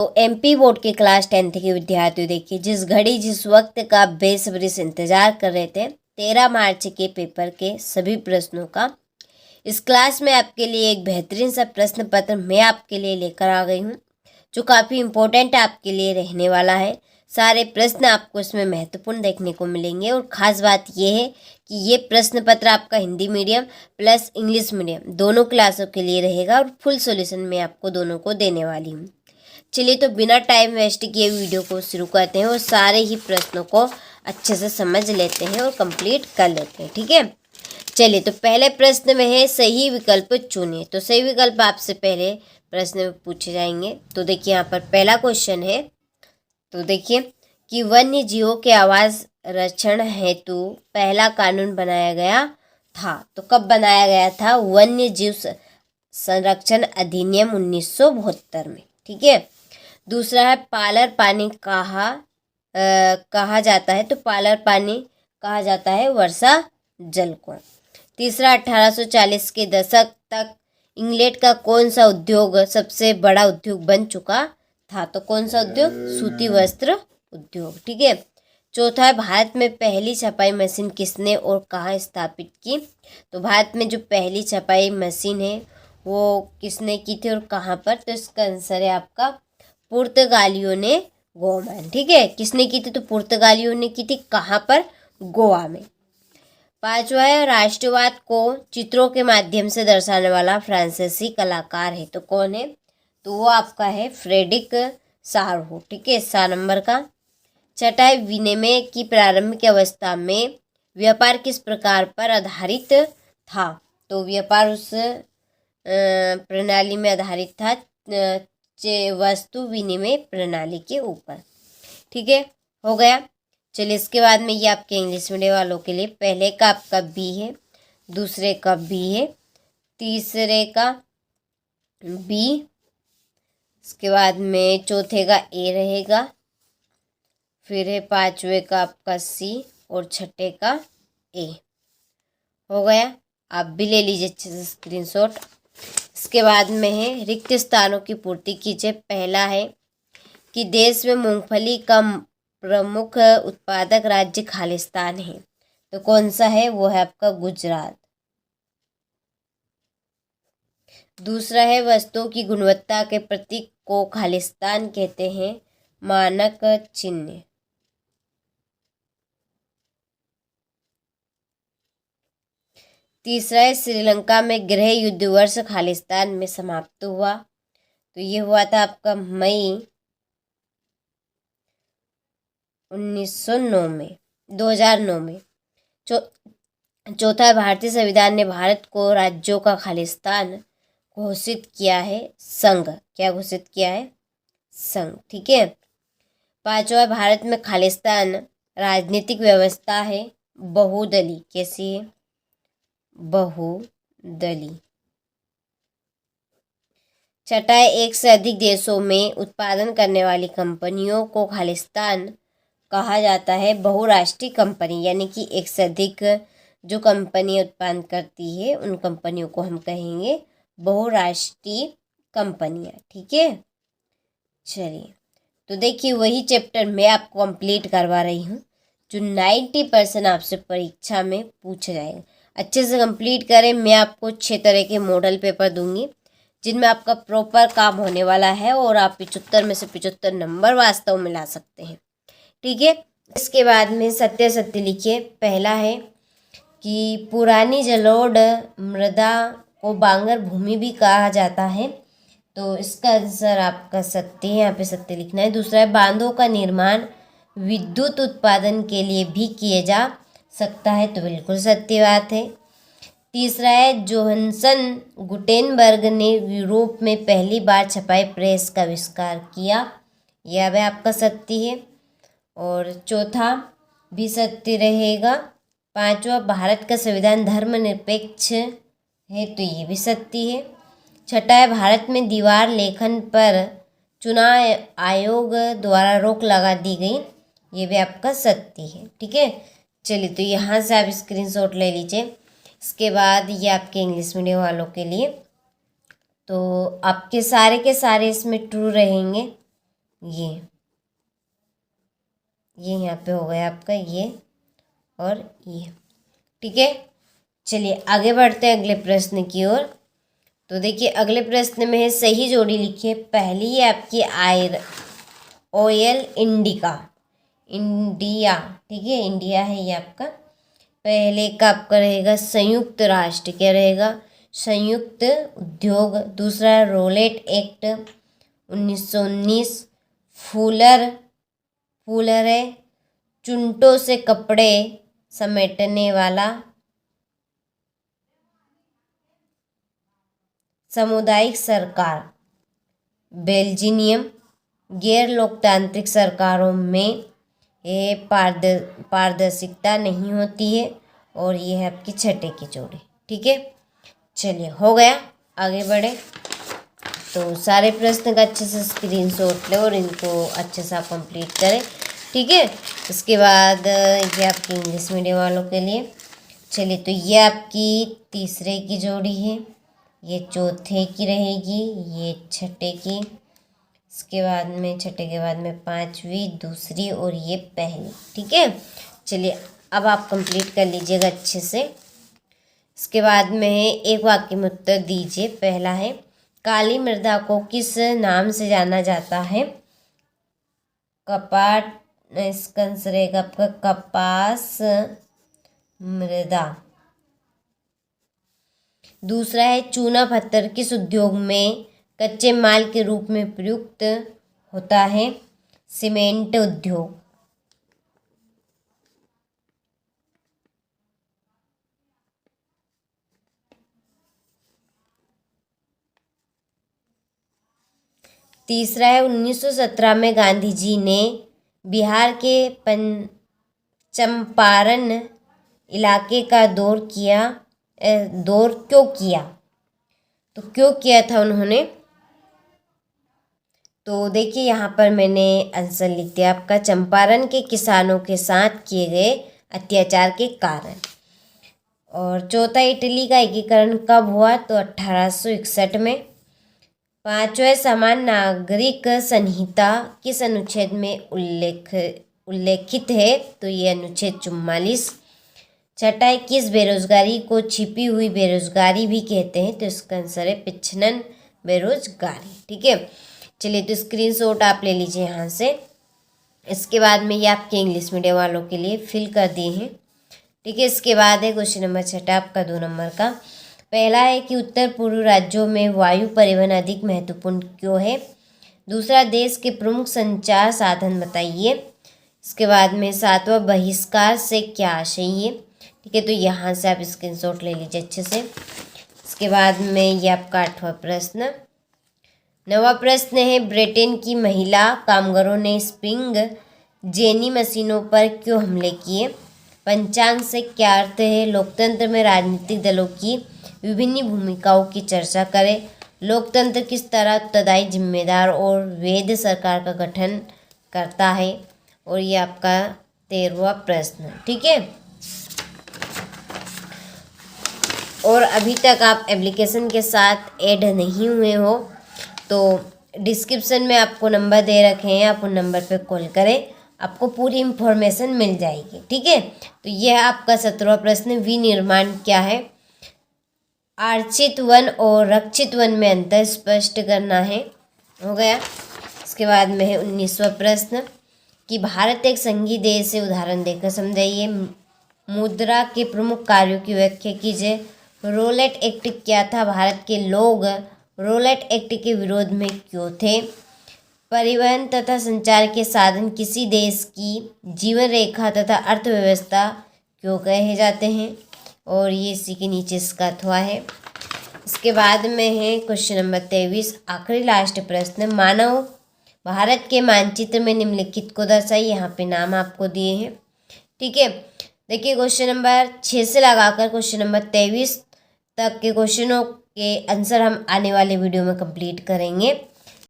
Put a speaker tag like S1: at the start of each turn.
S1: तो MP board के class 10th के विद्यार्थियों, देखिए जिस घड़ी जिस वक्त का बेसब्री से इंतजार कर रहे थे 13 मार्च के पेपर के सभी प्रश्नों का, इस क्लास में आपके लिए एक बेहतरीन सा प्रश्न पत्र मैं आपके लिए लेकर आ गई हूँ, जो काफ़ी इम्पोर्टेंट आपके लिए रहने वाला है। सारे प्रश्न आपको इसमें महत्वपूर्ण देखने को मिलेंगे और ख़ास बात यह है कि ये प्रश्न पत्र आपका Hindi medium plus English medium दोनों क्लासों के लिए रहेगा और फुल सॉल्यूशन मैं आपको दोनों को देने वाली हूँ। चलिए तो बिना टाइम वेस्ट किए वीडियो को शुरू करते हैं और सारे ही प्रश्नों को अच्छे से समझ लेते हैं और कंप्लीट कर लेते हैं। ठीक है, चलिए तो पहले प्रश्न में है सही विकल्प चुनिए। तो सही विकल्प आपसे पहले प्रश्न में पूछे जाएंगे। तो देखिए यहाँ पर पहला क्वेश्चन है, तो देखिए कि वन्य जीवों के आवास रक्षण हेतु पहला कानून बनाया गया था। तो कब बनाया गया था? वन्य जीव संरक्षण अधिनियम 1972 में। ठीक है, दूसरा है पालर पानी कहा जाता है। तो पालर पानी कहा जाता है वर्षा जल को। तीसरा 1840 के दशक तक इंग्लैंड का कौन सा उद्योग सबसे बड़ा उद्योग बन चुका था? तो कौन सा उद्योग? सूती वस्त्र उद्योग। ठीक है, चौथा है भारत में पहली छपाई मशीन किसने और कहाँ स्थापित की? तो भारत में जो पहली छपाई मशीन है वो किसने की थी और कहाँ पर? तो इसका आंसर है आपका पुर्तगालियों ने गोवा में। ठीक है, किसने की थी? तो पुर्तगालियों ने की थी। कहाँ पर? गोवा में। पांचवा है राष्ट्रवाद को चित्रों के माध्यम से दर्शाने वाला फ्रांसीसी कलाकार है। तो कौन है? तो वो आपका है फ्रेडरिक सारहो। ठीक है, 7 नंबर का। छठा है विनिमय की प्रारंभिक अवस्था में व्यापार किस प्रकार पर आधारित था? तो व्यापार उस प्रणाली में आधारित था वस्तु विनिमय प्रणाली के ऊपर। ठीक है, हो गया। चलिए इसके बाद में ये आपके इंग्लिश मीडियम वालों के लिए पहले का आपका बी है, दूसरे का बी है, तीसरे का बी, इसके बाद में चौथे का ए रहेगा, फिर है पांचवे का आपका सी और छठे का ए। हो गया, आप भी ले लीजिए अच्छे से स्क्रीनशॉट। इसके बाद में है रिक्त स्थानों की पूर्ति कीजिए। पहला है कि देश में मूंगफली का प्रमुख उत्पादक राज्य खालिस्तान है। तो कौन सा है? वो है आपका गुजरात। दूसरा है वस्तुओं की गुणवत्ता के प्रतीक को खालिस्तान कहते हैं, मानक चिन्ह। तीसरा है श्रीलंका में गृह युद्ध वर्ष खालिस्तान में समाप्त हुआ। तो ये हुआ था आपका मई 1909 में 2009 में। चौथा है भारतीय संविधान ने भारत को राज्यों का खालिस्तान घोषित किया है, संघ। क्या घोषित किया है? संघ। ठीक है, पांचवा भारत में खालिस्तान राजनीतिक व्यवस्था है बहुदली। कैसी है? बहुदली। छठा है एक से अधिक देशों में उत्पादन करने वाली कंपनियों को खालिस्तान कहा जाता है बहुराष्ट्रीय कंपनी, यानी कि एक से अधिक जो कंपनी उत्पादन करती है उन कंपनियों को हम कहेंगे बहुराष्ट्रीय कंपनियां। ठीक है, चलिए तो देखिए वही चैप्टर मैं आपको कंप्लीट करवा रही हूँ जो 90% आपसे परीक्षा में पूछा जाएगा। अच्छे से कंप्लीट करें। मैं आपको 6 तरह के मॉडल पेपर दूंगी जिनमें आपका प्रॉपर काम होने वाला है और आप 75 में से 75 नंबर वास्तव में ला सकते हैं। ठीक है, इसके बाद में सत्य सत्य लिखिए। पहला है कि पुरानी जलोढ़ मृदा को बांगर भूमि भी कहा जाता है। तो इसका आंसर आपका सत्य है, यहाँ पे सत्य लिखना है। दूसरा है बांधों का निर्माण विद्युत उत्पादन के लिए भी किया जा सकता है। तो बिल्कुल सत्य बात है। तीसरा है जोहन्सन गुटेनबर्ग ने यूरोप में पहली बार छपाई प्रेस का आविष्कार किया। यह भी आपका सत्य है। और चौथा भी सत्य रहेगा। पांचवा भारत का संविधान धर्मनिरपेक्ष है। तो ये भी सत्य है। छठा है भारत में दीवार लेखन पर चुनाव आयोग द्वारा रोक लगा दी गई। ये भी आपका सत्य है। ठीक है, चलिए तो यहाँ से आप स्क्रीनशॉट ले लीजिए। इसके बाद ये आपके इंग्लिश मीडियम वालों के लिए, तो आपके सारे के सारे इसमें ट्रू रहेंगे। ये यहाँ पे हो गया आपका ये और ये। ठीक है, चलिए आगे बढ़ते हैं अगले प्रश्न की ओर। तो देखिए अगले प्रश्न में है सही जोड़ी लिखिए। पहली है आपकी ऑयल इंडिका, इंडिया। ठीक है, इंडिया है ये आपका। पहले का आपका रहेगा संयुक्त राष्ट्र, क्या रहेगा? संयुक्त उद्योग। दूसरा है रोलेट एक्ट 1919। फूलर है चुनटों से कपड़े समेटने वाला। सामुदायिक सरकार बेल्जियम। गैर लोकतांत्रिक सरकारों में ये पारदर्शिता नहीं होती है। और ये है आपकी छठे की जोड़ी। ठीक है, चलिए हो गया, आगे बढ़े। तो सारे प्रश्न का अच्छे से स्क्रीनशॉट लें और इनको अच्छे से आप कंप्लीट करें। ठीक है, इसके बाद ये आपकी इंग्लिश मीडियम वालों के लिए। चलिए, तो ये आपकी तीसरे की जोड़ी है, ये चौथे की रहेगी, ये छठे की, इसके बाद में छठे के बाद में पांचवी, दूसरी और ये पहली। ठीक है, चलिए अब आप कंप्लीट कर लीजिएगा अच्छे से। इसके बाद में है एक वाक्य में उत्तर दीजिए। पहला है काली मृदा को किस नाम से जाना जाता है? कपाट, इसका आंसर रहेगा आपका कपास मृदा। दूसरा है चूना पत्थर किस उद्योग में कच्चे माल के रूप में प्रयुक्त होता है? सीमेंट उद्योग। तीसरा है 1917 में गांधी जी ने बिहार के चंपारण इलाके का दौर क्यों किया? तो क्यों किया था उन्होंने? तो देखिए यहाँ पर मैंने आंसर लिख दिया आपका, चंपारण के किसानों के साथ किए गए अत्याचार के कारण। और चौथा इटली का एकीकरण कब हुआ? तो 1861 में। पांचवें समान नागरिक संहिता किस अनुच्छेद में उल्लेखित है? तो ये अनुच्छेद 44। छठा है किस बेरोजगारी को छिपी हुई बेरोजगारी भी कहते हैं? तो इसका आंसर है पिछनन बेरोजगारी। ठीक है, चलिए तो स्क्रीनशॉट आप ले लीजिए यहाँ से। इसके बाद में ये आपके इंग्लिश मीडियम वालों के लिए फिल कर दिए हैं। ठीक है, इसके बाद है क्वेश्चन नंबर छठा आपका 2 नंबर का। पहला है कि उत्तर पूर्व राज्यों में वायु परिवहन अधिक महत्वपूर्ण क्यों है? दूसरा देश के प्रमुख संचार साधन बताइए। इसके बाद में सातवां बहिष्कार से क्या आशय है? ठीक है, तो यहाँ से आप स्क्रीनशॉट ले लीजिए अच्छे से। इसके बाद में ये आपका 8वां प्रश्न। 9वां प्रश्न है ब्रिटेन की महिला कामगारों ने स्प्रिंग जेनी मशीनों पर क्यों हमले किए? पंचांग से क्या अर्थ है? लोकतंत्र में राजनीतिक दलों की विभिन्न भूमिकाओं की चर्चा करें। लोकतंत्र किस तरह उत्तरदायी, जिम्मेदार और वैध सरकार का गठन करता है? और ये आपका 13वां प्रश्न। ठीक है, और अभी तक आप एप्लीकेशन के साथ ऐड नहीं हुए हो तो डिस्क्रिप्शन में आपको नंबर दे रखे हैं, आप उन नंबर पे कॉल करें, आपको पूरी इन्फॉर्मेशन मिल जाएगी। ठीक है, तो यह आपका 17वां प्रश्न, विनिर्माण क्या है? आरक्षित वन और रक्षित वन में अंतर स्पष्ट करना है। हो गया। इसके बाद में है 19वां प्रश्न कि भारत एक संघीय देश है, उदाहरण देकर समझाइए। मुद्रा के प्रमुख कार्यों की व्याख्या कीजिए। रोलेट एक्ट क्या था? भारत के लोग रोलेट एक्ट के विरोध में क्यों थे? परिवहन तथा संचार के साधन किसी देश की जीवन रेखा तथा अर्थव्यवस्था क्यों कहे जाते हैं? और ये इसी के नीचे इसका अथवा है। इसके बाद में है क्वेश्चन नंबर 23, आखिरी लास्ट प्रश्न। मानव भारत के मानचित्र में निम्नलिखित को दर्शाइए। यहाँ पे नाम आपको दिए हैं। ठीक है, देखिए क्वेश्चन नंबर 6 से लगाकर क्वेश्चन नंबर 23 तक के क्वेश्चनों के आंसर हम आने वाले वीडियो में कंप्लीट करेंगे।